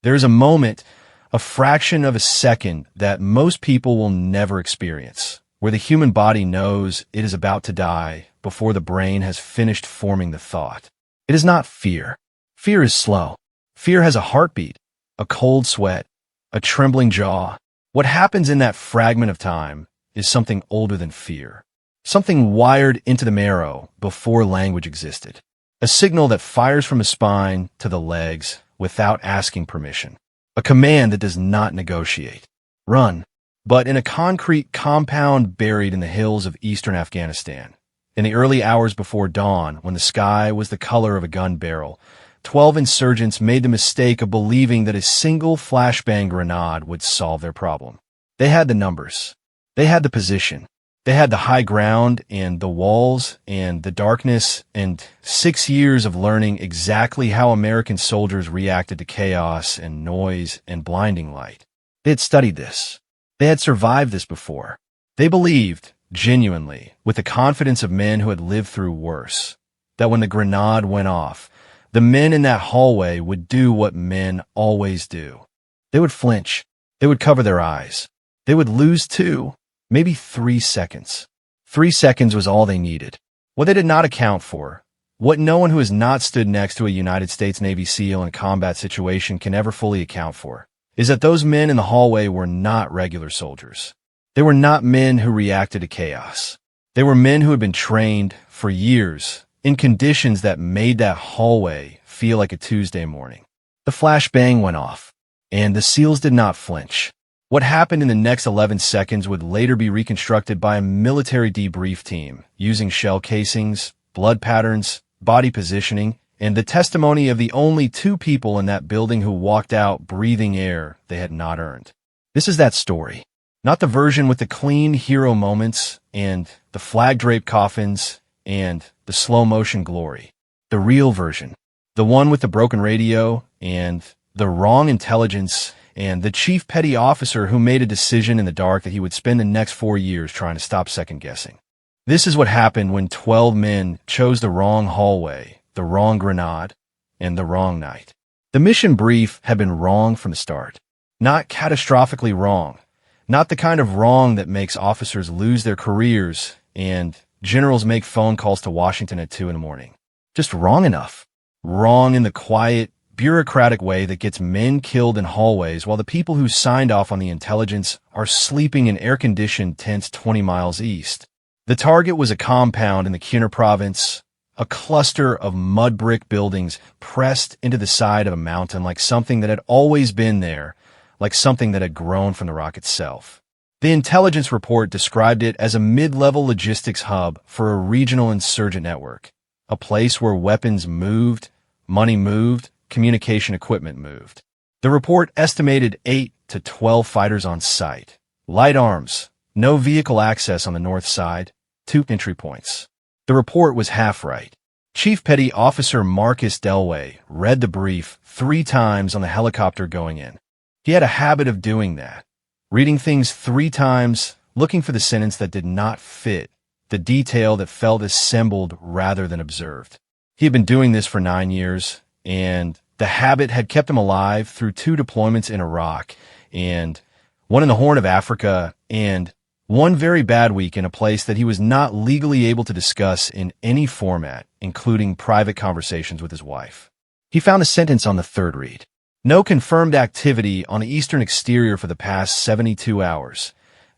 There is a moment, a fraction of a second that most people will never experience, where the human body knows it is about to die before the brain has finished forming the thought. It is not fear. Fear is slow. Fear has a heartbeat, a cold sweat, a trembling jaw. What happens in that fragment of time is something older than fear, something wired into the marrow before language existed, a signal that fires from the spine to the legs without asking permission, a command that does not negotiate. Run. But in a concrete compound buried in the hills of eastern Afghanistan, in the early hours before dawn, when the sky was the color of a gun barrel, 12 insurgents made the mistake of believing that a single flashbang grenade would solve their problem. They had the numbers. They had the position. They had the high ground and the walls and the darkness and 6 years of learning exactly how American soldiers reacted to chaos and noise and blinding light. They had studied this. They had survived this before. They believed, genuinely, with the confidence of men who had lived through worse, that when the grenade went off, the men in that hallway would do what men always do. They would flinch. They would cover their eyes. They would lose 2, maybe 3 seconds. 3 seconds was all they needed. What they did not account for, what no one who has not stood next to a United States Navy SEAL in a combat situation can ever fully account for, is that those men in the hallway were not regular soldiers. They were not men who reacted to chaos. They were men who had been trained for years in conditions that made that hallway feel like a Tuesday morning. The flashbang went off, and the SEALs did not flinch. What happened in the next 11 seconds would later be reconstructed by a military debrief team using shell casings, blood patterns, body positioning, and the testimony of the only 2 people in that building who walked out breathing air they had not earned. This is that story. Not the version with the clean hero moments and the flag-draped coffins and the slow-motion glory. The real version. The one with the broken radio and the wrong intelligence and the chief petty officer who made a decision in the dark that he would spend the next 4 years trying to stop second-guessing. This is what happened when 12 men chose the wrong hallway, the wrong grenade, and the wrong night. The mission brief had been wrong from the start. Not catastrophically wrong. Not the kind of wrong that makes officers lose their careers and generals make phone calls to Washington at 2 in the morning. Just wrong enough. Wrong in the quiet, bureaucratic way that gets men killed in hallways while the people who signed off on the intelligence are sleeping in air-conditioned tents 20 miles east. The target was a compound in the Kunar province, a cluster of mud brick buildings pressed into the side of a mountain like something that had always been there, like something that had grown from the rock itself. The intelligence report described it as a mid-level logistics hub for a regional insurgent network, a place where weapons moved, money moved, communication equipment moved. The report estimated 8 to 12 fighters on site, light arms, no vehicle access on the north side, 2 entry points. The report was half right. Chief Petty Officer Marcus Delway read the brief 3 times on the helicopter going in. He had a habit of doing that, reading things 3 times, looking for the sentence that did not fit, the detail that felt assembled rather than observed. He had been doing this for 9 years, and the habit had kept him alive through 2 deployments in Iraq, and 1 in the Horn of Africa, and 1 very bad week in a place that he was not legally able to discuss in any format, including private conversations with his wife. He found a sentence on the 3rd read. No confirmed activity on the eastern exterior for the past 72 hours.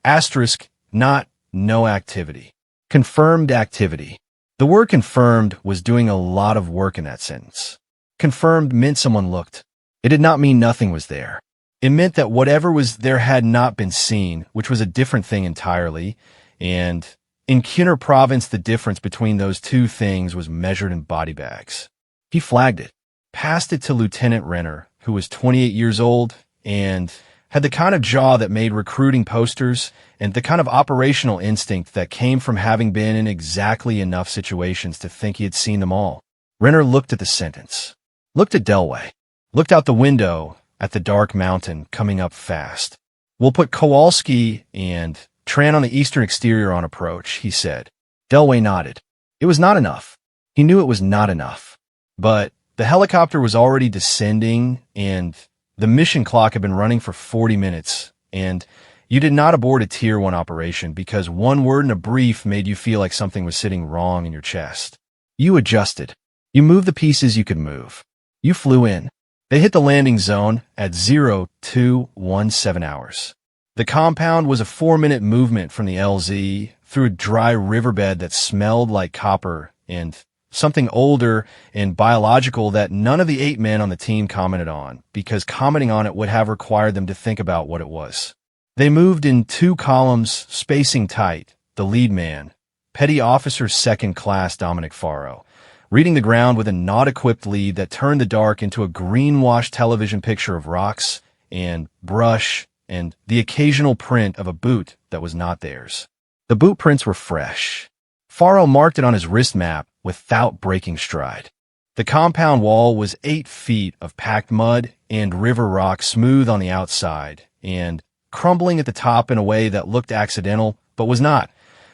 Asterisk, not no activity. Confirmed activity. The word confirmed was doing a lot of work in that sentence. Confirmed meant someone looked. It did not mean nothing was there. It meant that whatever was there had not been seen, which was a different thing entirely, and in Kunar province the difference between those 2 things was measured in body bags. He flagged it, passed it to Lieutenant Renner, who was 28 years old and had the kind of jaw that made recruiting posters and the kind of operational instinct that came from having been in exactly enough situations to think he had seen them all. Renner looked at the sentence, looked at Delway, looked out the window at the dark mountain coming up fast. We'll put Kowalski and Tran on the eastern exterior on approach, he said. Delway nodded. It was not enough. He knew it was not enough. But the helicopter was already descending, and The mission clock had been running for 40 minutes, and you did not abort a Tier 1 operation because one word in a brief made you feel like something was sitting wrong in your chest. You adjusted. You moved the pieces you could move. You flew in. They hit the landing zone at 0217 hours. The compound was a 4-minute movement from the LZ through a dry riverbed that smelled like copper and something older and biological that none of the 8 men on the team commented on, because commenting on it would have required them to think about what it was. They moved in 2 columns, spacing tight. The lead man, Petty Officer 2nd Class Dominic Faro, reading the ground with a not-equipped lead that turned the dark into a green-washed television picture of rocks and brush and the occasional print of a boot that was not theirs. The boot prints were fresh. Faro marked it on his wrist map without breaking stride. The compound wall was 8 feet of packed mud and river rock, smooth on the outside and crumbling at the top in a way that looked accidental but was not.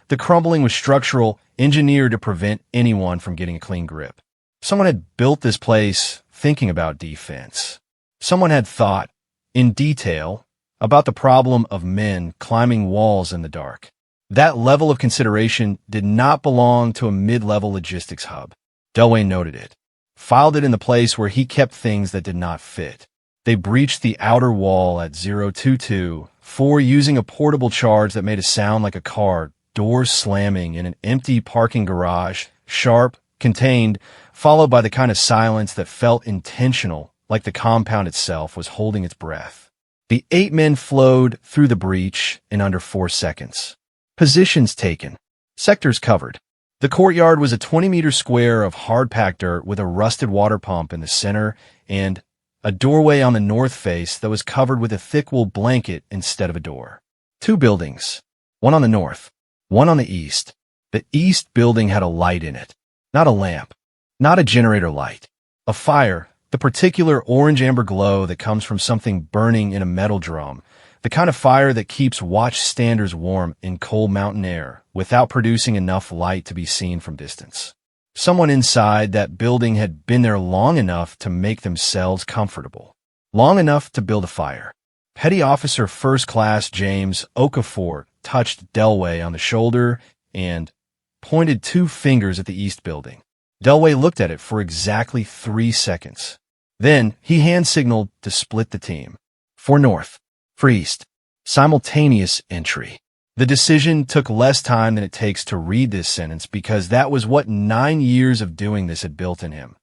The crumbling was structural, engineered to prevent anyone from getting a clean grip. Someone had built this place thinking about defense. Someone had thought, in detail, about the problem of men climbing walls in the dark. That level of consideration did not belong to a mid-level logistics hub. Delway noted it, filed it in the place where he kept things that did not fit. They breached the outer wall at 0224 using a portable charge that made a sound like a car, doors slamming in an empty parking garage, sharp, contained, followed by the kind of silence that felt intentional, like the compound itself was holding its breath. The 8 men flowed through the breach in under 4 seconds. Positions taken. Sectors covered. The courtyard was a 20-meter square of hard-packed dirt with a rusted water pump in the center and a doorway on the north face that was covered with a thick wool blanket instead of a door. 2 buildings, one on the north, one on the east. The east building had a light in it, not a lamp, not a generator light. A fire, the particular orange-amber glow that comes from something burning in a metal drum, the kind of fire that keeps watchstanders warm in cold mountain air without producing enough light to be seen from distance. Someone inside that building had been there long enough to make themselves comfortable, long enough to build a fire. Petty Officer 1st Class James Okafor touched Delway on the shoulder and pointed 2 fingers at the east building. Delway looked at it for exactly 3 seconds. Then he hand-signaled to split the team. For north, for east, simultaneous entry. The decision took less time than it takes to read this sentence because that was what 9 years of doing this had built in him.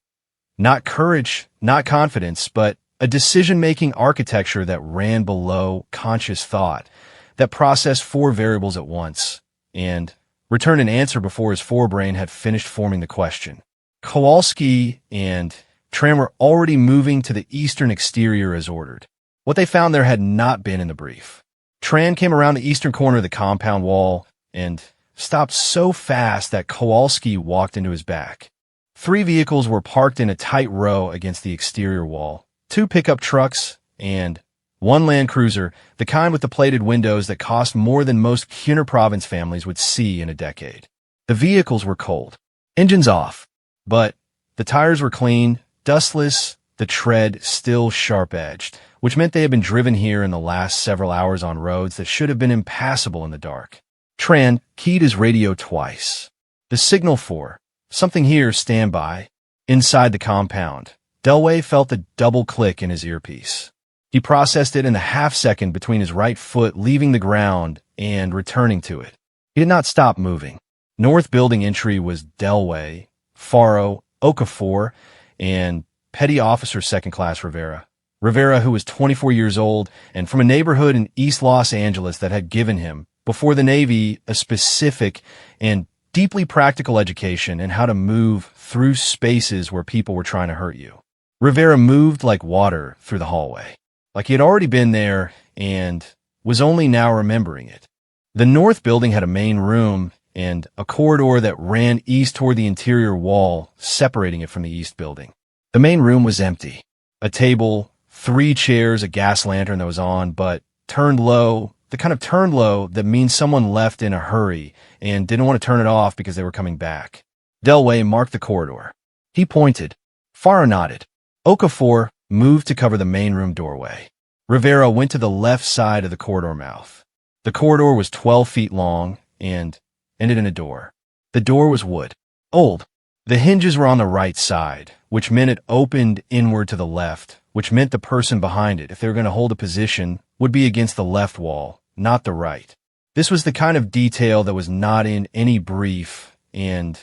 Not courage, not confidence, but a decision-making architecture that ran below conscious thought, that processed 4 variables at once, and returned an answer before his forebrain had finished forming the question. Kowalski and Tran were already moving to the eastern exterior as ordered. What they found there had not been in the brief. Tran came around the eastern corner of the compound wall and stopped so fast that Kowalski walked into his back. 3 vehicles were parked in a tight row against the exterior wall, 2 pickup trucks and 1 Land Cruiser, the kind with the plated windows that cost more than most Kuner province families would see in a decade. The vehicles were cold, engines off, but the tires were clean, dustless, the tread still sharp-edged, which meant they had been driven here in the last several hours on roads that should have been impassable in the dark. Tran keyed his radio twice. The signal for, something here, stand by. Inside the compound, Delway felt a double click in his earpiece. He processed it in the half-second between his right foot leaving the ground and returning to it. He did not stop moving. North building entry was Delway, Faro, Okafor, and Petty Officer 2nd Class Rivera. Rivera, who was 24 years old and from a neighborhood in East Los Angeles that had given him, before the Navy, a specific and deeply practical education in how to move through spaces where people were trying to hurt you. Rivera moved like water through the hallway, like he had already been there and was only now remembering it. The north building had a main room and a corridor that ran east toward the interior wall, separating it from the east building. The main room was empty. A table, 3 chairs, a gas lantern that was on, but turned low, the kind of turned low that means someone left in a hurry and didn't want to turn it off because they were coming back. Delway marked the corridor. He pointed. Faro nodded. Okafor, moved to cover the main room doorway. Rivera went to the left side of the corridor mouth. The corridor was 12 feet long and ended in a door. The door was wood. Old. The hinges were on the right side, which meant it opened inward to the left, which meant the person behind it, if they were going to hold a position, would be against the left wall, not the right. This was the kind of detail that was not in any brief and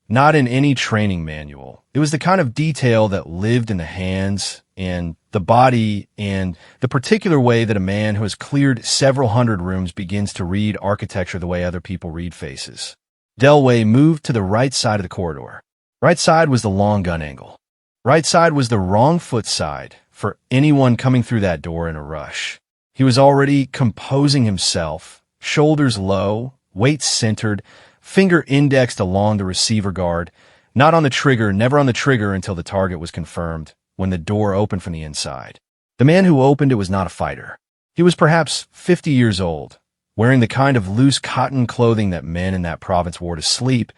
not in any training manual. It was the kind of detail that lived in the hands and the body and the particular way that a man who has cleared several hundred rooms begins to read architecture the way other people read faces. Delway moved to the right side of the corridor. Right side was the long gun angle. Right side was the wrong foot side for anyone coming through that door in a rush. He was already composing himself, shoulders low, weight centered, finger indexed along the receiver guard, not on the trigger, never on the trigger until the target was confirmed, when the door opened from the inside. The man who opened it was not a fighter. He was perhaps 50 years old, wearing the kind of loose cotton clothing that men in that province wore to sleep,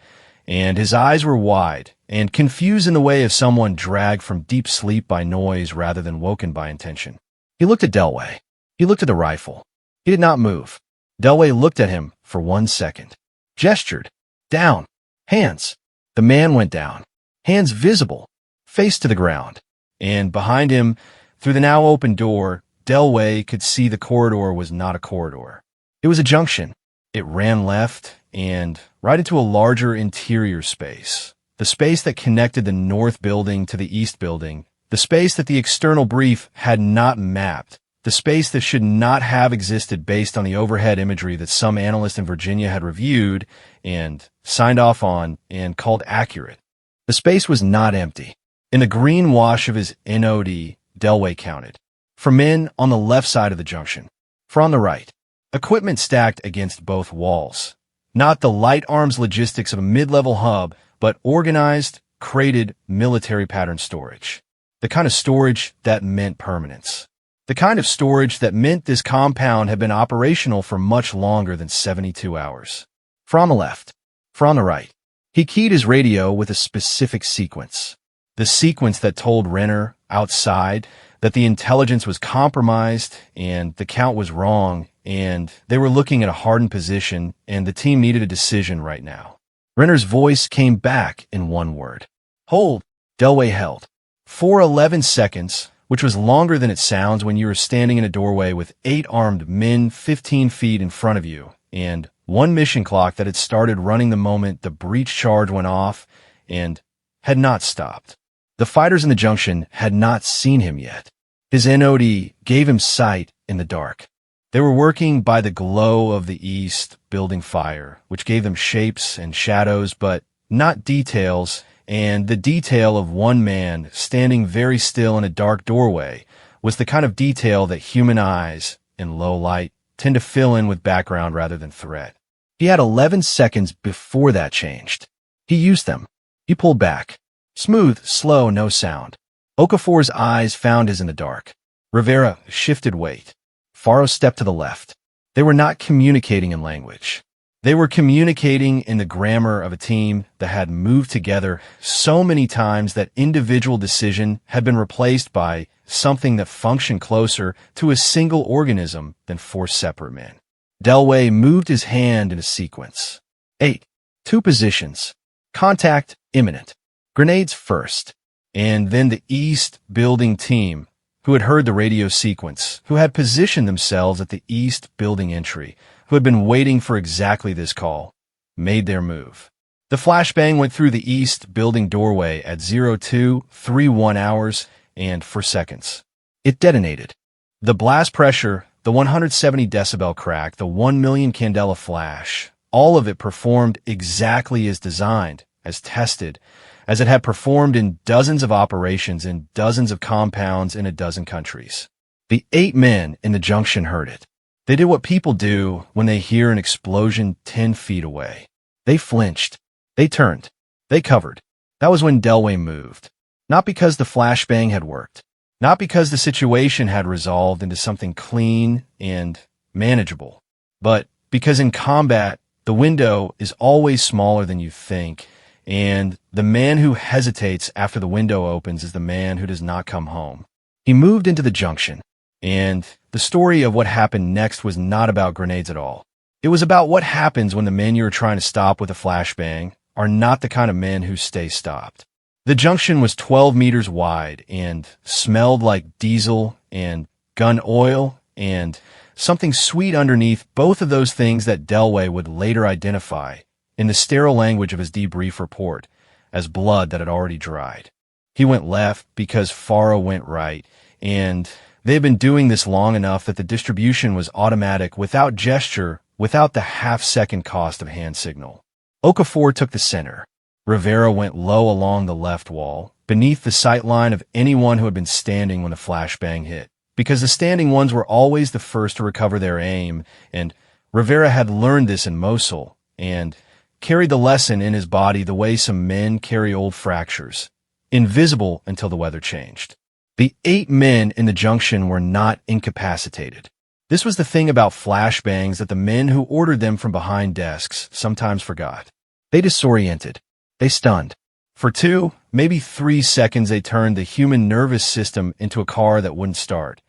and his eyes were wide and confused in the way of someone dragged from deep sleep by noise rather than woken by intention. He looked at Delway. He looked at the rifle. He did not move. Delway looked at him for 1 second. Gestured. Down. Hands. The man went down. Hands visible. Face to the ground. And behind him, through the now open door, Delway could see the corridor was not a corridor. It was a junction. It ran left and right into a larger interior space. The space that connected the north building to the east building. The space that the external brief had not mapped. The space that should not have existed based on the overhead imagery that some analyst in Virginia had reviewed and signed off on and called accurate. The space was not empty. In the green wash of his NOD, Delway counted. For men on the left side of the junction. For on the right. Equipment stacked against both walls. Not the light arms logistics of a mid-level hub, but organized, crated, military pattern storage. The kind of storage that meant permanence. The kind of storage that meant this compound had been operational for much longer than 72 hours. For on the left. For on the right. He keyed his radio with a specific sequence. The sequence that told Renner, outside, that the intelligence was compromised and the count was wrong and they were looking at a hardened position and the team needed a decision right now. Renner's voice came back in one word. Hold. Delway held. For 11 seconds, which was longer than it sounds when you are standing in a doorway with 8 armed men 15 feet in front of you, and one mission clock that had started running the moment the breach charge went off and had not stopped. The fighters in the junction had not seen him yet. His NOD gave him sight in the dark. They were working by the glow of the east building fire, which gave them shapes and shadows, but not details, and the detail of one man standing very still in a dark doorway was the kind of detail that human eyes, in low light, tend to fill in with background rather than threat. He had 11 seconds before that changed. He used them. He pulled back. Smooth, slow, no sound. Okafor's eyes found his in the dark. Rivera shifted weight. Faro stepped to the left. They were not communicating in language. They were communicating in the grammar of a team that had moved together so many times that individual decision had been replaced by something that functioned closer to a single organism than 4 separate men. Delway moved his hand in a sequence. 8. 2 positions. Contact imminent. Grenades first. And then the east building team, who had heard the radio sequence, who had positioned themselves at the east building entry, who had been waiting for exactly this call, made their move. The flashbang went through the east building doorway at 0231 hours and 4 seconds. It detonated. The blast pressure, the 170 decibel crack, the 1 million candela flash, all of it performed exactly as designed, as tested, as it had performed in dozens of operations in dozens of compounds in a dozen countries. The 8 men in the junction heard it. They did what people do when they hear an explosion 10 feet away. They flinched. They turned. They covered. That was when Delway moved. Not because the flashbang had worked. Not because the situation had resolved into something clean and manageable. But because in combat, the window is always smaller than you think, and the man who hesitates after the window opens is the man who does not come home. He moved into the junction, and the story of what happened next was not about grenades at all. It was about what happens when the men you are trying to stop with a flashbang are not the kind of men who stay stopped. The junction was 12 meters wide and smelled like diesel and gun oil and something sweet underneath, both of those things that Delway would later identify in the sterile language of his debrief report as blood that had already dried. He went left because Faro went right, and they had been doing this long enough that the distribution was automatic without gesture, without the half-second cost of hand signal. Okafor took the center. Rivera went low along the left wall, beneath the sight line of anyone who had been standing when the flashbang hit, because the standing ones were always the first to recover their aim, and Rivera had learned this in Mosul, and carried the lesson in his body the way some men carry old fractures, invisible until the weather changed. The 8 men in the junction were not incapacitated. This was the thing about flashbangs that the men who ordered them from behind desks sometimes forgot. They disoriented. They stunned. For 2, maybe 3 seconds they turned the human nervous system into a car that wouldn't start.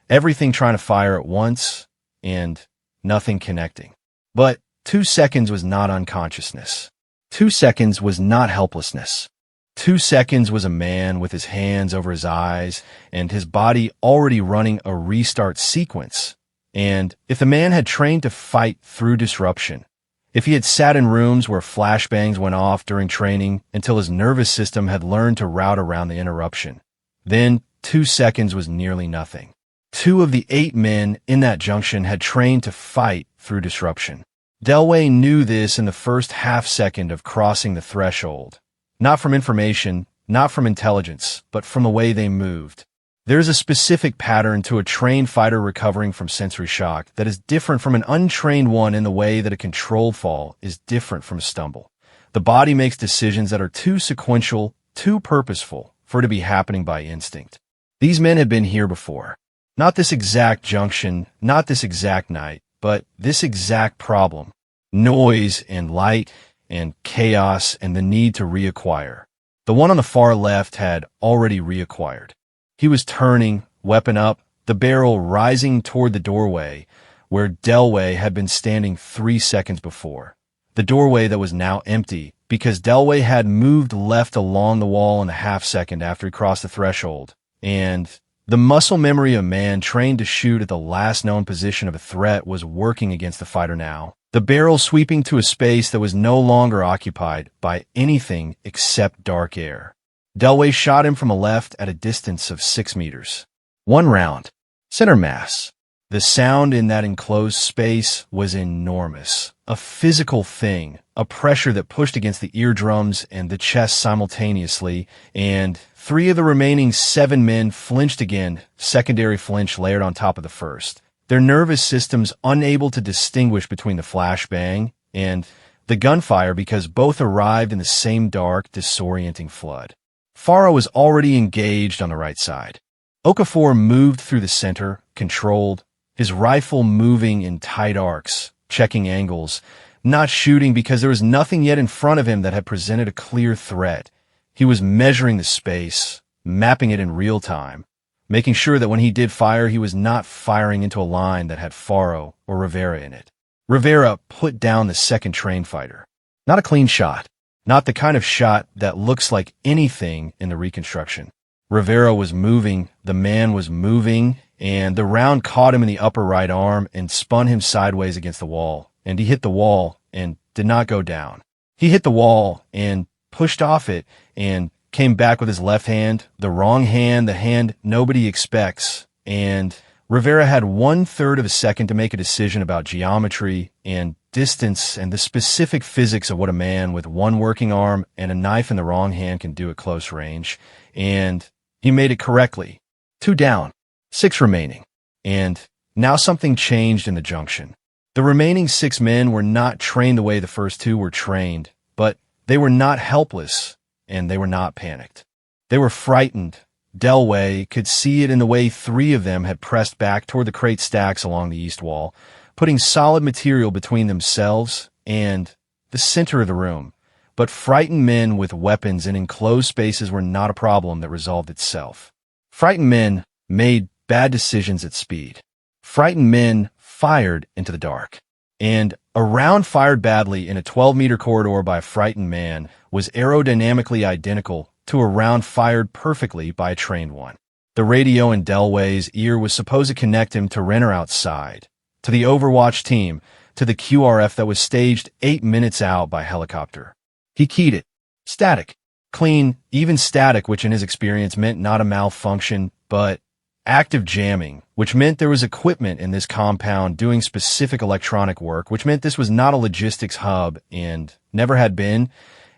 Everything trying to fire at once, and nothing connecting. But 2 seconds was not unconsciousness. 2 seconds was not helplessness. 2 seconds was a man with his hands over his eyes and his body already running a restart sequence. And if the man had trained to fight through disruption, if he had sat in rooms where flashbangs went off during training until his nervous system had learned to route around the interruption, then 2 seconds was nearly nothing. 2 of the 8 men in that junction had trained to fight through disruption. Delway knew this in the first half second of crossing the threshold. Not from information, not from intelligence, but from the way they moved. There is a specific pattern to a trained fighter recovering from sensory shock that is different from an untrained one in the way that a controlled fall is different from a stumble. The body makes decisions that are too sequential, too purposeful for it to be happening by instinct. These men had been here before. Not this exact junction, not this exact night, but this exact problem. Noise and light and chaos and the need to reacquire. The one on the far left had already reacquired. He was turning, weapon up, the barrel rising toward the doorway where Delway had been standing 3 seconds before. The doorway that was now empty because Delway had moved left along the wall in a half second after he crossed the threshold. And the muscle memory of a man trained to shoot at the last known position of a threat was working against the fighter now. The barrel sweeping to a space that was no longer occupied by anything except dark air. Delway shot him from a left at a distance of 6 meters. 1 round. Center mass. The sound in that enclosed space was enormous. A physical thing. A pressure that pushed against the eardrums and the chest simultaneously, and 3 of the remaining 7 men flinched again, secondary flinch layered on top of the first. Their nervous systems unable to distinguish between the flashbang and the gunfire because both arrived in the same dark, disorienting flood. Faro was already engaged on the right side. Okafor moved through the center, controlled, his rifle moving in tight arcs, checking angles, not shooting because there was nothing yet in front of him that had presented a clear threat. He was measuring the space, mapping it in real time, making sure that when he did fire, he was not firing into a line that had Faro or Rivera in it. Rivera put down the second train fighter. Not a clean shot. Not the kind of shot that looks like anything in the reconstruction. Rivera was moving, the man was moving, and the round caught him in the upper right arm and spun him sideways against the wall. And he hit the wall and did not go down. He hit the wall and pushed off it and came back with his left hand, the wrong hand, the hand nobody expects. And Rivera had 1/3 of a second to make a decision about geometry and distance and the specific physics of what a man with one working arm and a knife in the wrong hand can do at close range. And he made it correctly. 2 down, 6 remaining. And now something changed in the junction. The remaining 6 men were not trained the way the first 2 were trained, but they were not helpless. And they were not panicked. They were frightened. Delway could see it in the way 3 of them had pressed back toward the crate stacks along the east wall, putting solid material between themselves and the center of the room. But frightened men with weapons in enclosed spaces were not a problem that resolved itself. Frightened men made bad decisions at speed. Frightened men fired into the dark. And a round fired badly in a 12-meter corridor by a frightened man was aerodynamically identical to a round fired perfectly by a trained one. The radio in Delway's ear was supposed to connect him to Renner outside, to the Overwatch team, to the QRF that was staged 8 minutes out by helicopter. He keyed it. Static. Clean, even static, which in his experience meant not a malfunction, but active jamming, which meant there was equipment in this compound doing specific electronic work, which meant this was not a logistics hub and never had been,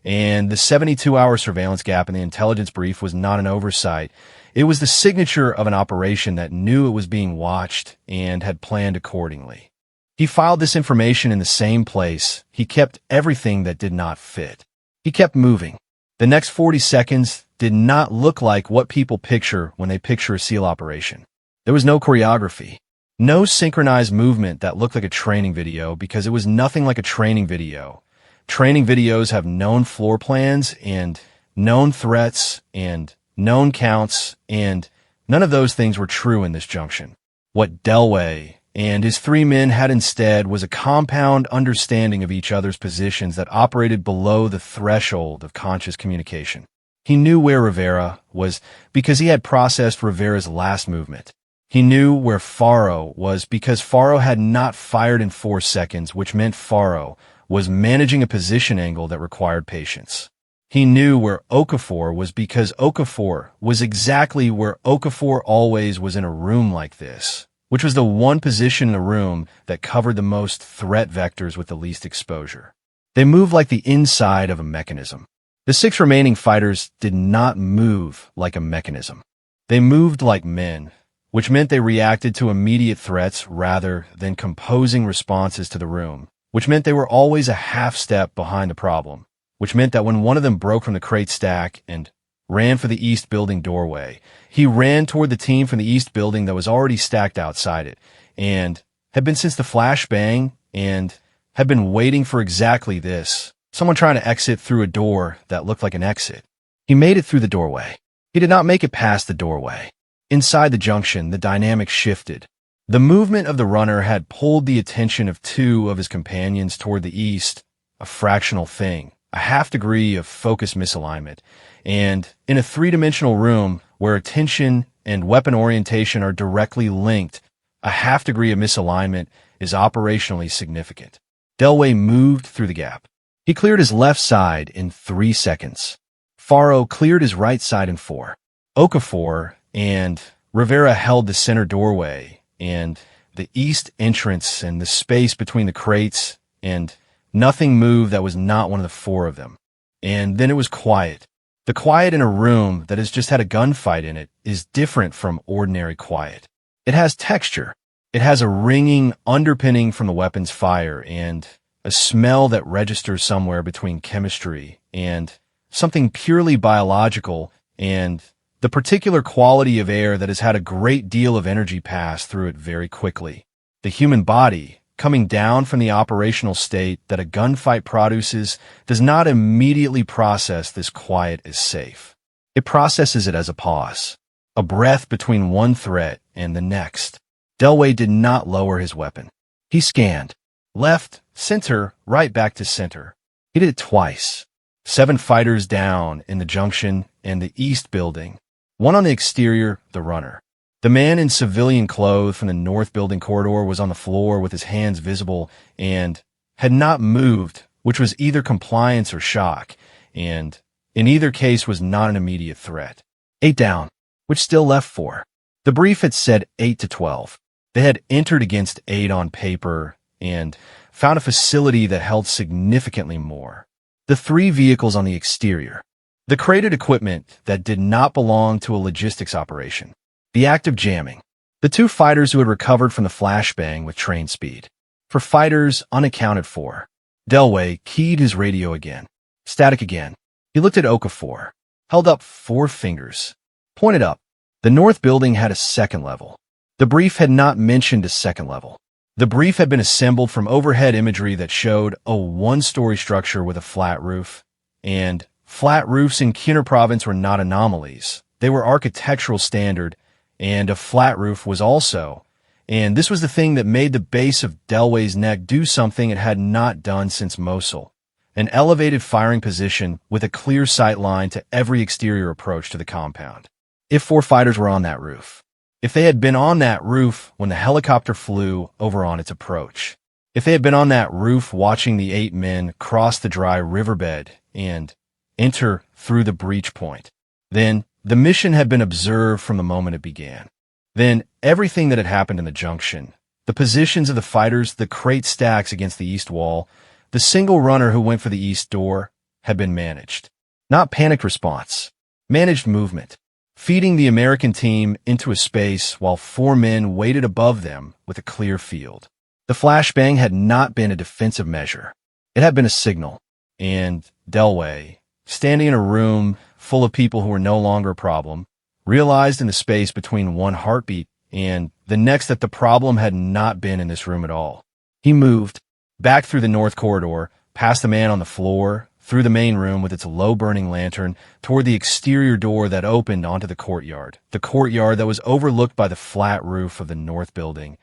and the 72-hour surveillance gap in the intelligence brief was not an oversight. It was the signature of an operation that knew it was being watched and had planned accordingly. He filed this information in the same place. He kept everything that did not fit. He kept moving. The next 40 seconds did not look like what people picture when they picture a SEAL operation. There was no choreography, no synchronized movement that looked like a training video because it was nothing like a training video. Training videos have known floor plans and known threats and known counts, and none of those things were true in this junction. What Delway and his 3 men had instead was a compound understanding of each other's positions that operated below the threshold of conscious communication. He knew where Rivera was because he had processed Rivera's last movement. He knew where Faro was because Faro had not fired in 4 seconds, which meant Faro was managing a position angle that required patience. He knew where Okafor was because Okafor was exactly where Okafor always was in a room like this, which was the one position in the room that covered the most threat vectors with the least exposure. They moved like the inside of a mechanism. The 6 remaining fighters did not move like a mechanism. They moved like men, which meant they reacted to immediate threats rather than composing responses to the room, which meant they were always a half step behind the problem, which meant that when one of them broke from the crate stack and ran for the east building doorway, he ran toward the team from the east building that was already stacked outside it and had been since the flashbang and had been waiting for exactly this, someone trying to exit through a door that looked like an exit. He made it through the doorway. He did not make it past the doorway. Inside the junction, the dynamic shifted. The movement of the runner had pulled the attention of 2 of his companions toward the east, a fractional thing, a half degree of focus misalignment, and in a 3-dimensional room where attention and weapon orientation are directly linked, a half degree of misalignment is operationally significant. Delway moved through the gap. He cleared his left side in 3 seconds. Faro cleared his right side in 4. Okafor and Rivera held the center doorway and the east entrance and the space between the crates, and nothing moved that was not one of the 4 of them. And then it was quiet. The quiet in a room that has just had a gunfight in it is different from ordinary quiet. It has texture. It has a ringing underpinning from the weapon's fire and a smell that registers somewhere between chemistry and something purely biological and the particular quality of air that has had a great deal of energy pass through it very quickly. The human body, coming down from the operational state that a gunfight produces, does not immediately process this quiet as safe. It processes it as a pause, a breath between one threat and the next. Delway did not lower his weapon. He scanned. Left, center, right back to center. He did it twice. 7 fighters down in the junction and the east building. 1 on the exterior, the runner. The man in civilian clothes from the north building corridor was on the floor with his hands visible and had not moved, which was either compliance or shock, and in either case was not an immediate threat. 8 down, which still left 4. The brief had said 8 to 12. They had entered against 8 on paper and found a facility that held significantly more. The 3 vehicles on the exterior. The crated equipment that did not belong to a logistics operation. The act of jamming. The 2 fighters who had recovered from the flashbang with train speed. For fighters unaccounted for. Delway keyed his radio again. Static again. He looked at Okafor. Held up 4 fingers. Pointed up. The north building had a 2nd level. The brief had not mentioned a 2nd level. The brief had been assembled from overhead imagery that showed a 1-story structure with a flat roof. And flat roofs in Kiener province were not anomalies. They were architectural standard, and a flat roof was also. And this was the thing that made the base of Delway's neck do something it had not done since Mosul. An elevated firing position with a clear sight line to every exterior approach to the compound. If 4 fighters were on that roof. If they had been on that roof when the helicopter flew over on its approach. If they had been on that roof watching the 8 men cross the dry riverbed and enter through the breach point, then the mission had been observed from the moment it began. Then everything that had happened in the junction, the positions of the fighters, the crate stacks against the east wall, the single runner who went for the east door, had been managed. Not panicked response, managed movement, feeding the American team into a space while 4 men waited above them with a clear field. The flashbang had not been a defensive measure. It had been a signal. And Delway, standing in a room full of people who were no longer a problem, realized in the space between one heartbeat and the next that the problem had not been in this room at all. He moved back through the north corridor, past the man on the floor, through the main room with its low-burning lantern, toward the exterior door that opened onto the courtyard that was overlooked by the flat roof of the north building.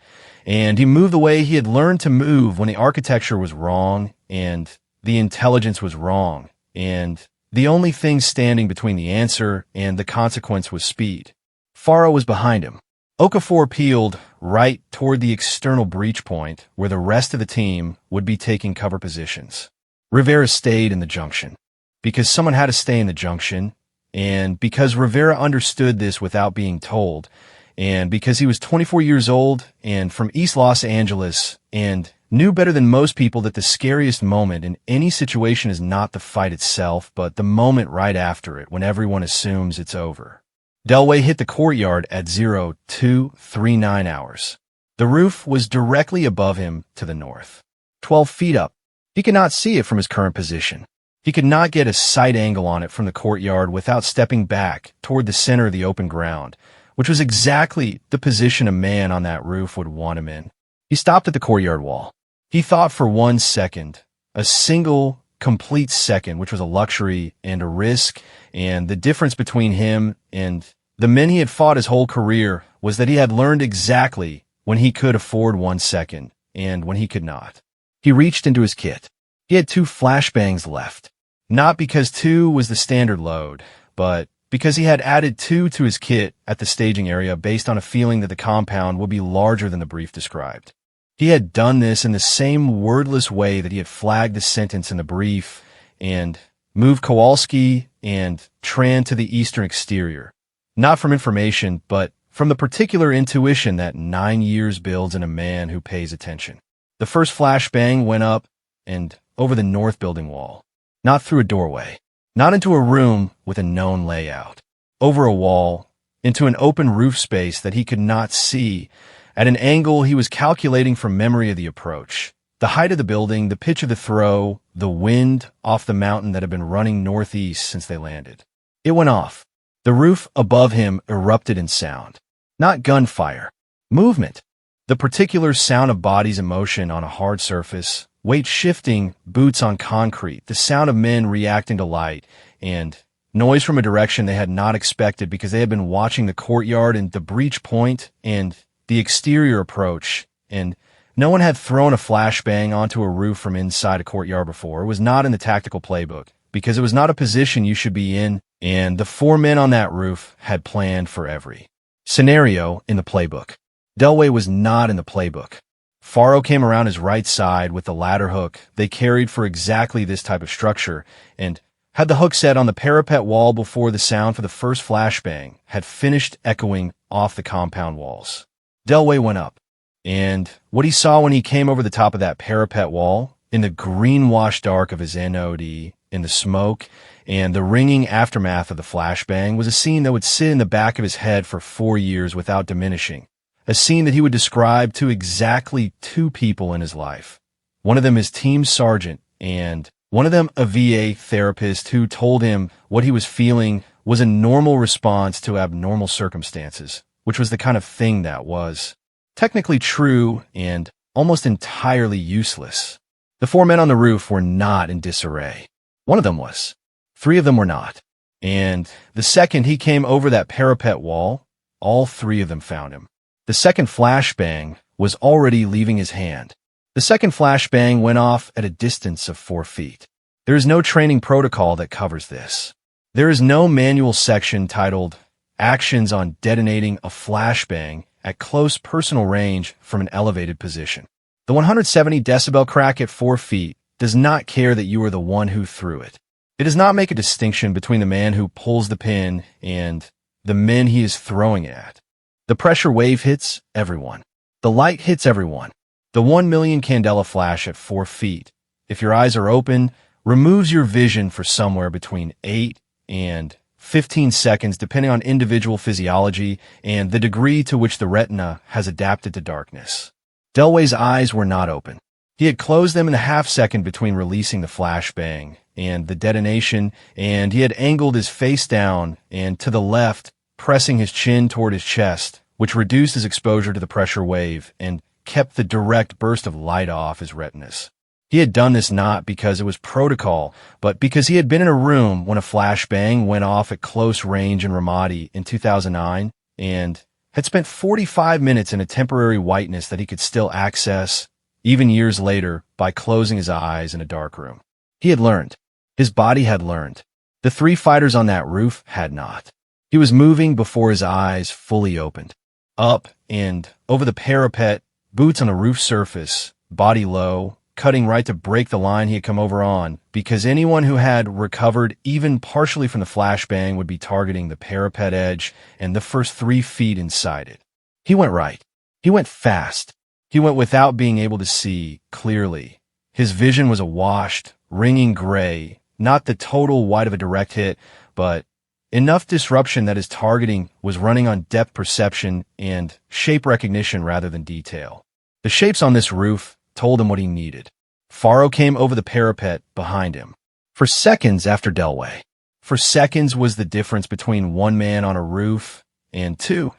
And he moved the way he had learned to move when the architecture was wrong and the intelligence was wrong, and the only thing standing between the answer and the consequence was speed. Faro was behind him. Okafor peeled right toward the external breach point where the rest of the team would be taking cover positions. Rivera stayed in the junction because someone had to stay in the junction, and because Rivera understood this without being told, and because he was 24 years old and from East Los Angeles and knew better than most people that the scariest moment in any situation is not the fight itself, but the moment right after it when everyone assumes it's over. Delway hit the courtyard at 0239 hours. The roof was directly above him to the north, 12 feet up. He could not see it from his current position. He could not get a sight angle on it from the courtyard without stepping back toward the center of the open ground, which was exactly the position a man on that roof would want him in. He stopped at the courtyard wall. He thought for 1 second, a single, complete second, which was a luxury and a risk, and the difference between him and the men he had fought his whole career was that he had learned exactly when he could afford 1 second and when he could not. He reached into his kit. He had 2 flashbangs left, not because 2 was the standard load, but because he had added 2 to his kit at the staging area based on a feeling that the compound would be larger than the brief described. He had done this in the same wordless way that he had flagged the sentence in the brief and moved Kowalski and Tran to the eastern exterior, not from information, but from the particular intuition that 9 years builds in a man who pays attention. The first flashbang went up and over the north building wall, not through a doorway, not into a room with a known layout, over a wall, into an open roof space that he could not see, at an angle he was calculating from memory of the approach, the height of the building, the pitch of the throw, the wind off the mountain that had been running northeast since they landed. It went off. The roof above him erupted in sound. Not gunfire. Movement. The particular sound of bodies in motion on a hard surface, weight shifting, boots on concrete, the sound of men reacting to light, and noise from a direction they had not expected because they had been watching the courtyard and the breach point and the exterior approach, and no one had thrown a flashbang onto a roof from inside a courtyard before. It was not in the tactical playbook because it was not a position you should be in, and the 4 men on that roof had planned for every scenario in the playbook. Delway was not in the playbook. Faro came around his right side with the ladder hook they carried for exactly this type of structure, and had the hook set on the parapet wall before the sound for the first flashbang had finished echoing off the compound walls. Delway went up, and what he saw when he came over the top of that parapet wall, in the green-washed dark of his NOD, in the smoke, and the ringing aftermath of the flashbang, was a scene that would sit in the back of his head for 4 years without diminishing. A scene that he would describe to exactly 2 people in his life. One of them his team sergeant, and one of them a VA therapist who told him what he was feeling was a normal response to abnormal circumstances, which was the kind of thing that was technically true and almost entirely useless. The 4 men on the roof were not in disarray. One of them was. 3 of them were not. And the second he came over that parapet wall, all three of them found him. The second flashbang was already leaving his hand. The second flashbang went off at a distance of 4 feet. There is no training protocol that covers this. There is no manual section titled Actions on Detonating a Flashbang at Close Personal Range from an Elevated Position. The 170 decibel crack at 4 feet does not care that you are the one who threw it. It does not make a distinction between the man who pulls the pin and the men he is throwing it at. The pressure wave hits everyone. The light hits everyone. The 1 million candela flash at 4 feet, if your eyes are open, removes your vision for somewhere between 8 and 15 seconds depending on individual physiology and the degree to which the retina has adapted to darkness. Delway's eyes were not open. He had closed them in a half-second between releasing the flashbang and the detonation, and he had angled his face down and to the left, pressing his chin toward his chest, which reduced his exposure to the pressure wave and kept the direct burst of light off his retinas. He had done this not because it was protocol, but because he had been in a room when a flashbang went off at close range in Ramadi in 2009 and had spent 45 minutes in a temporary whiteness that he could still access, even years later, by closing his eyes in a dark room. He had learned. His body had learned. The 3 fighters on that roof had not. He was moving before his eyes fully opened. Up and over the parapet, boots on the roof surface, body low, cutting right to break the line he had come over on, because anyone who had recovered even partially from the flashbang would be targeting the parapet edge and the first 3 feet inside it. He went right. He went fast. He went without being able to see clearly. His vision was a washed, ringing gray, not the total white of a direct hit, but enough disruption that his targeting was running on depth perception and shape recognition rather than detail. The shapes on this roof told him what he needed. Faro came over the parapet behind him. For seconds after Delway. For seconds was the difference between 1 man on a roof and 2.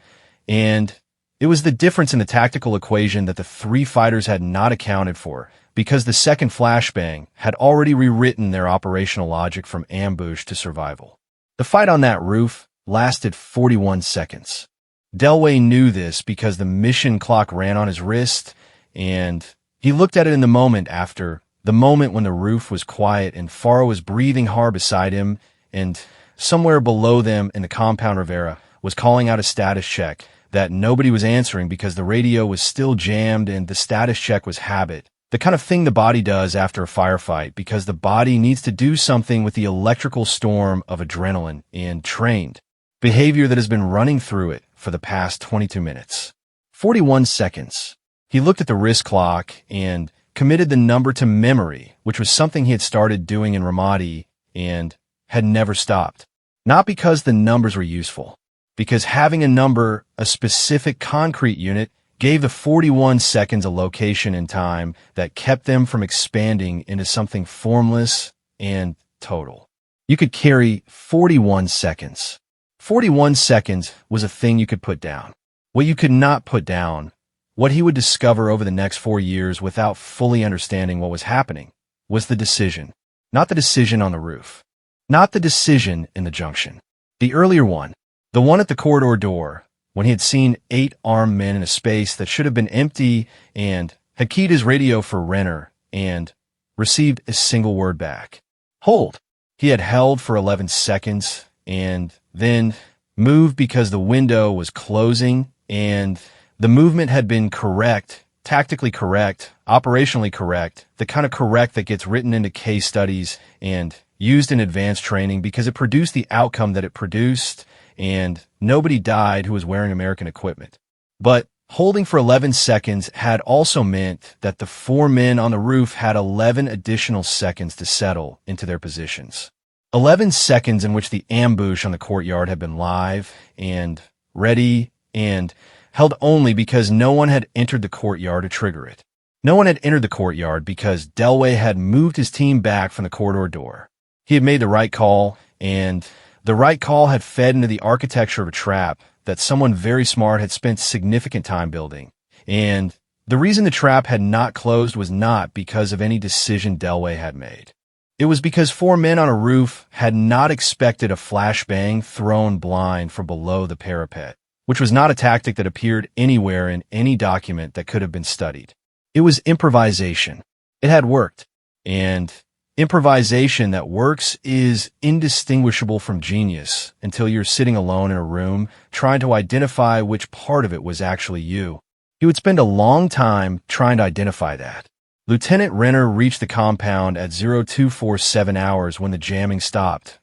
And it was the difference in the tactical equation that the 3 fighters had not accounted for, because the second flashbang had already rewritten their operational logic from ambush to survival. The fight on that roof lasted 41 seconds. Delway knew this because the mission clock ran on his wrist, and he looked at it in the moment after, the moment when the roof was quiet and Faro was breathing hard beside him, and somewhere below them in the compound Rivera was calling out a status check that nobody was answering because the radio was still jammed and the status check was habit. The kind of thing the body does after a firefight because the body needs to do something with the electrical storm of adrenaline and trained behavior that has been running through it for the past 22 minutes. 41 seconds. He looked at the wrist clock and committed the number to memory, which was something he had started doing in Ramadi and had never stopped. Not because the numbers were useful, because having a number, a specific concrete unit, gave the 41 seconds a location and time that kept them from expanding into something formless and total. You could carry 41 seconds. 41 seconds was a thing you could put down. What you could not put down, what he would discover over the next 4 years without fully understanding what was happening, was the decision. Not the decision on the roof. Not the decision in the junction. The earlier one, the one at the corridor door, when he had seen 8 armed men in a space that should have been empty and had keyed his radio for Renner and received a single word back. Hold. He had held for 11 seconds and then moved because the window was closing and the movement had been correct, tactically correct, operationally correct, the kind of correct that gets written into case studies and used in advanced training because it produced the outcome that it produced, and nobody died who was wearing American equipment. But holding for 11 seconds had also meant that the 4 men on the roof had 11 additional seconds to settle into their positions. 11 seconds in which the ambush on the courtyard had been live and ready and held only because no one had entered the courtyard to trigger it. No one had entered the courtyard because Delway had moved his team back from the corridor door. He had made the right call, and the right call had fed into the architecture of a trap that someone very smart had spent significant time building. And the reason the trap had not closed was not because of any decision Delway had made. It was because 4 men on a roof had not expected a flashbang thrown blind from below the parapet. which was not a tactic that appeared anywhere in any document that could have been studied. It was improvisation. It had worked, and improvisation that works is indistinguishable from genius until you're sitting alone in a room trying to identify which part of it was actually you. He would spend a long time trying to identify that. Lieutenant Renner reached the compound at 0247 hours when the jamming stopped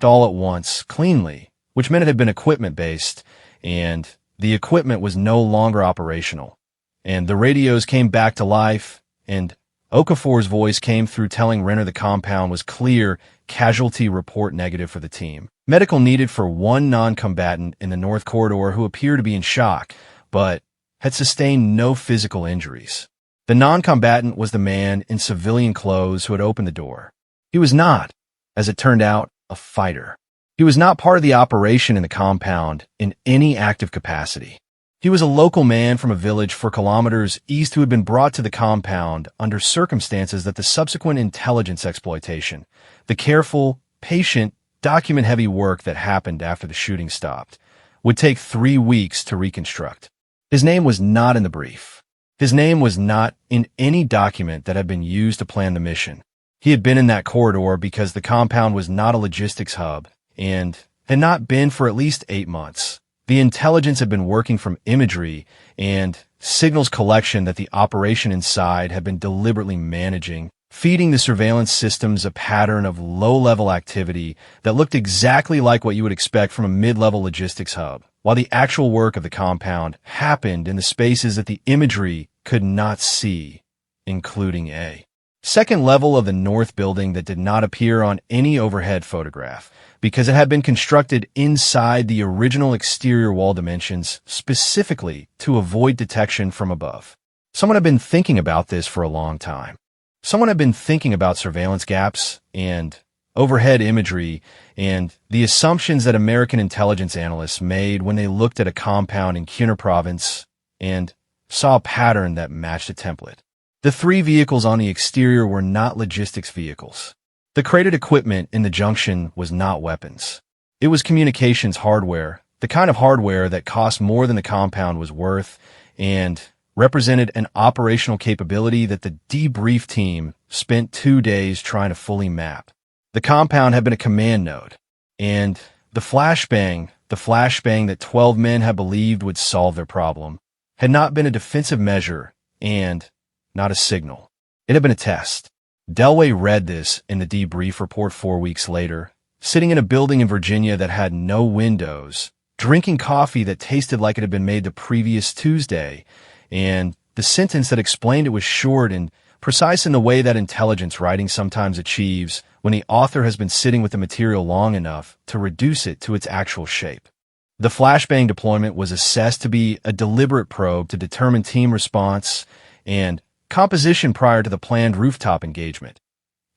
all at once, cleanly, which meant it had been equipment-based, and the equipment was no longer operational. And the radios came back to life, and Okafor's voice came through telling Renner the compound was clear, casualty report negative for the team. Medical needed for one non-combatant in the North Corridor who appeared to be in shock, but had sustained no physical injuries. The non-combatant was the man in civilian clothes who had opened the door. He was not, as it turned out, a fighter. He was not part of the operation in the compound in any active capacity. He was a local man from a village 4 kilometers east who had been brought to the compound under circumstances that the subsequent intelligence exploitation, the careful, patient, document-heavy work that happened after the shooting stopped, would take 3 weeks to reconstruct. His name was not in the brief. His name was not in any document that had been used to plan the mission. He had been in that corridor because the compound was not a logistics hub and had not been for at least 8 months. The intelligence had been working from imagery and signals collection that the operation inside had been deliberately managing, feeding the surveillance systems a pattern of low-level activity that looked exactly like what you would expect from a mid-level logistics hub, while the actual work of the compound happened in the spaces that the imagery could not see, including a second level of the north building that did not appear on any overhead photograph, because it had been constructed inside the original exterior wall dimensions specifically to avoid detection from above. Someone had been thinking about this for a long time. Someone had been thinking about surveillance gaps and overhead imagery and the assumptions that American intelligence analysts made when they looked at a compound in Khyner province and saw a pattern that matched a template. The 3 vehicles on the exterior were not logistics vehicles. The crated equipment in the junction was not weapons. It was communications hardware, the kind of hardware that cost more than the compound was worth and represented an operational capability that the debrief team spent 2 days trying to fully map. The compound had been a command node, and the flashbang that 12 men had believed would solve their problem, had not been a defensive measure and not a signal. It had been a test. Delway read this in the debrief report 4 weeks later, sitting in a building in Virginia that had no windows, drinking coffee that tasted like it had been made the previous Tuesday, and the sentence that explained it was short and precise in the way that intelligence writing sometimes achieves when the author has been sitting with the material long enough to reduce it to its actual shape. The flashbang deployment was assessed to be a deliberate probe to determine team response and composition prior to the planned rooftop engagement.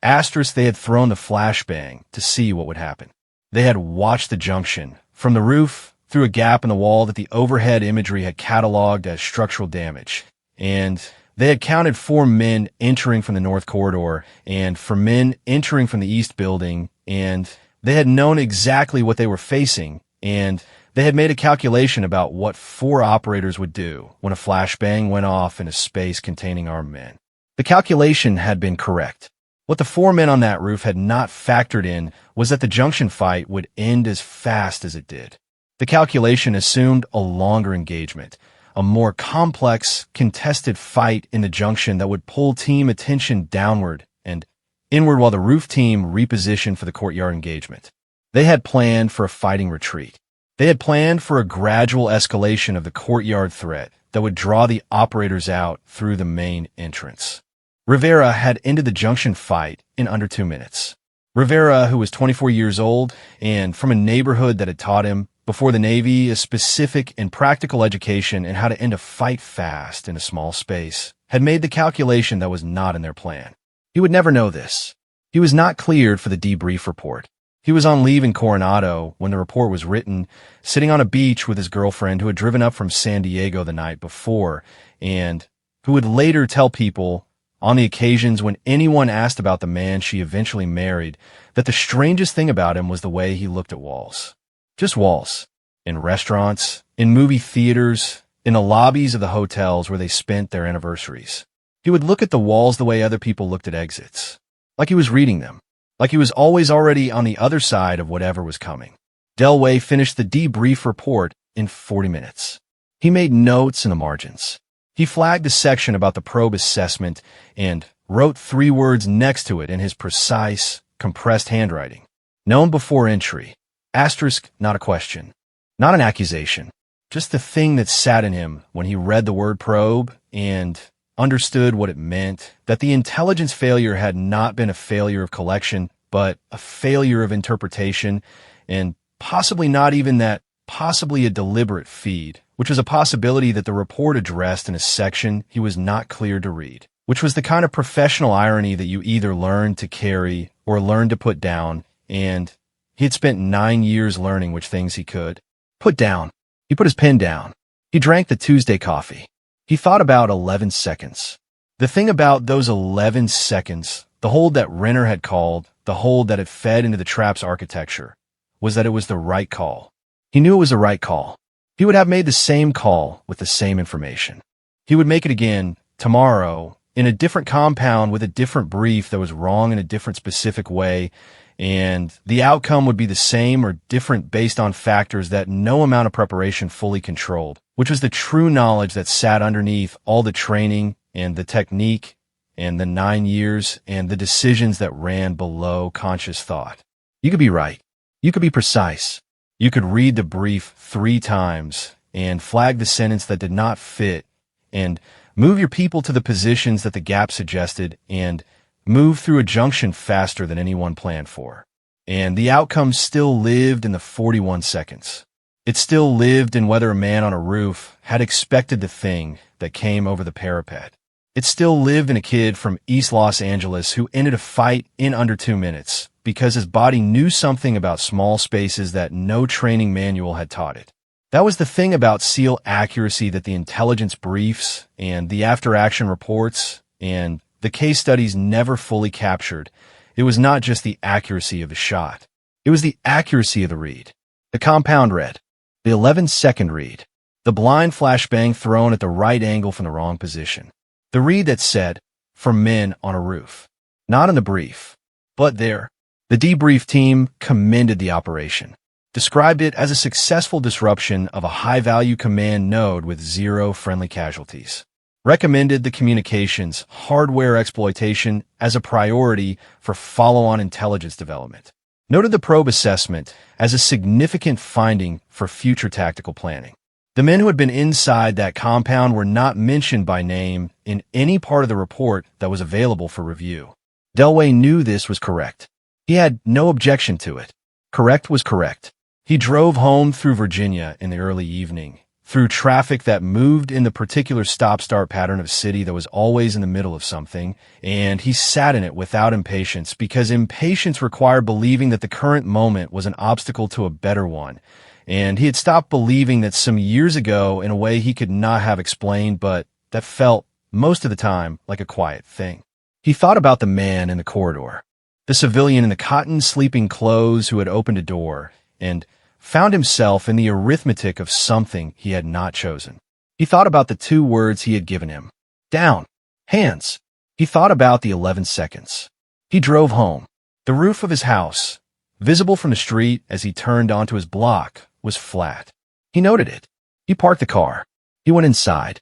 Asterisk, they had thrown the flashbang to see what would happen. They had watched the junction from the roof through a gap in the wall that the overhead imagery had cataloged as structural damage, and they had counted 4 men entering from the north corridor and 4 men entering from the east building, and they had known exactly what they were facing, and they had made a calculation about what 4 operators would do when a flashbang went off in a space containing armed men. The calculation had been correct. What the 4 men on that roof had not factored in was that the junction fight would end as fast as it did. The calculation assumed a longer engagement, a more complex, contested fight in the junction that would pull team attention downward and inward while the roof team repositioned for the courtyard engagement. They had planned for a fighting retreat. They had planned for a gradual escalation of the courtyard threat that would draw the operators out through the main entrance. Rivera had ended the junction fight in under 2 minutes. Rivera, who was 24 years old and from a neighborhood that had taught him, before the Navy, a specific and practical education in how to end a fight fast in a small space, had made the calculation that was not in their plan. He would never know this. He was not cleared for the debrief report. He was on leave in Coronado when the report was written, sitting on a beach with his girlfriend who had driven up from San Diego the night before, and who would later tell people, on the occasions when anyone asked about the man she eventually married, that the strangest thing about him was the way he looked at walls. Just walls. in restaurants, in movie theaters, in the lobbies of the hotels where they spent their anniversaries. He would look at the walls the way other people looked at exits, like he was reading them, like he was always already on the other side of whatever was coming. Delway finished the debrief report in 40 minutes. He made notes in the margins. He flagged a section about the probe assessment and wrote 3 words next to it in his precise, compressed handwriting. Known before entry. Asterisk, not a question. Not an accusation. Just the thing that sat in him when he read the word probe and understood what it meant, that the intelligence failure had not been a failure of collection, but a failure of interpretation, and possibly not even that, possibly a deliberate feed, which was a possibility that the report addressed in a section he was not cleared to read, which was the kind of professional irony that you either learn to carry or learn to put down, and he had spent 9 years learning which things he could put down. He put his pen down. He drank the Tuesday coffee. He thought about 11 seconds. The thing about those 11 seconds, the hold that Renner had called, the hold that had fed into the trap's architecture, was that it was the right call. He knew it was the right call. He would have made the same call with the same information. He would make it again tomorrow in a different compound with a different brief that was wrong in a different specific way, and the outcome would be the same or different based on factors that no amount of preparation fully controlled, which was the true knowledge that sat underneath all the training and the technique and the 9 years and the decisions that ran below conscious thought. You could be right. You could be precise. You could read the brief 3 times and flag the sentence that did not fit and move your people to the positions that the gap suggested and move through a junction faster than anyone planned for. And the outcome still lived in the 41 seconds. It still lived in whether a man on a roof had expected the thing that came over the parapet. It still lived in a kid from East Los Angeles who ended a fight in under 2 minutes because his body knew something about small spaces that no training manual had taught it. That was the thing about SEAL accuracy that the intelligence briefs and the after-action reports and the case studies never fully captured. It was not just the accuracy of the shot. It was the accuracy of the read. The compound read. The 11-second read. The blind flashbang thrown at the right angle from the wrong position. The read that said, for men on a roof. Not in the brief, but there. The debrief team commended the operation. Described it as a successful disruption of a high-value command node with 0 friendly casualties. Recommended the communications hardware exploitation as a priority for follow-on intelligence development. Noted the probe assessment as a significant finding for future tactical planning. The men who had been inside that compound were not mentioned by name in any part of the report that was available for review. Delway knew this was correct. He had no objection to it. Correct was correct. He drove home through Virginia in the early evening, through traffic that moved in the particular stop-start pattern of a city that was always in the middle of something, and he sat in it without impatience because impatience required believing that the current moment was an obstacle to a better one, and he had stopped believing that some years ago in a way he could not have explained but that felt, most of the time, like a quiet thing. He thought about the man in the corridor, the civilian in the cotton sleeping clothes who had opened a door, and found himself in the arithmetic of something he had not chosen. He thought about the 2 words he had given him. Down. Hands. He thought about the 11 seconds. He drove home. The roof of his house, visible from the street as he turned onto his block, was flat. He noted it. He parked the car. He went inside.